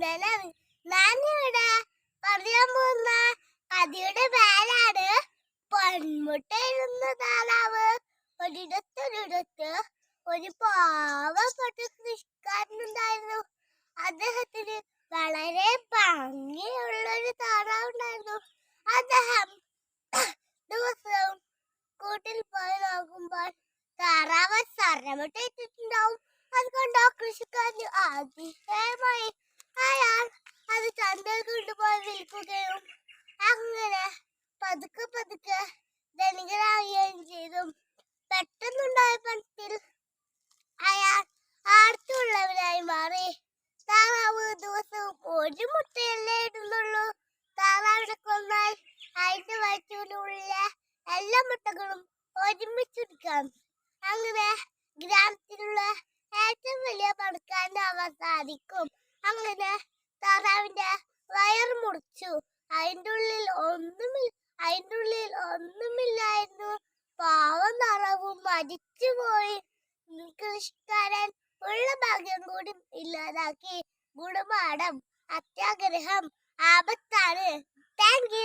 കണ്ണനാണ്. ഞാനിവിടെ പറയാൻ പോകുന്ന കഥയുടെ പേരാണ് പൊന്മുട്ടയിടുന്ന താറാവ്. ഒരിടത്തൊരിടത്ത് ഒരു പാവപ്പെട്ട കൃഷിക്കാരനുണ്ടായിരുന്നു. അദ്ദേഹത്തിന് വളരെ ഭംഗിയുള്ളൊരു താറാവുണ്ടായിരുന്നു. അദ്ദേഹം ദിവസവും കൂട്ടിൽ പോയി നോക്കുമ്പോൾ താറാവ് സ്വർണ്ണമുട്ട ഇട്ടിട്ടുണ്ടാവും. അതുകൊണ്ട് ആ കൃഷിക്കാരന് അതിശയമായി. അയാൾ അത് ചന്തയിൽ കൊണ്ടുപോയി വിൽക്കുകയും അങ്ങനെ പതുക്കെ പതുക്കെ ധനികനാവുകയും ചെയ്തു. പെട്ടെന്നുണ്ടായ പണത്തിൽ അയാൾ ആർത്തുള്ളവനായി മാറി. താറാവ് ദിവസവും ഒരു മുട്ടയല്ലേ ഇടുന്നുള്ളൂ. താറാവിനെ കൊന്നാൽ അതിന്റെ വയറ്റിലുള്ള എല്ലാ മുട്ടകളും ഒരുമിച്ചെടുക്കാം. അങ്ങനെ ഗ്രാമത്തിലുള്ള ഏറ്റവും വലിയ പണക്കാരനാവാൻ സാധിക്കും. അങ്ങനെ താറാവിന്റെ വയർ മുറിച്ചു. അതിൻ്റെ ഉള്ളിൽ ഒന്നുമില്ലായിരുന്നു. പാവം താറാവ് മരിച്ചുപോയി. കൃഷിക്കാരൻ ഉള്ള ഭാഗ്യം കൂടി ഇല്ലാതാക്കി. ഗുണപാഠം: അത്യാഗ്രഹം ആപത്താണ്. Thank U.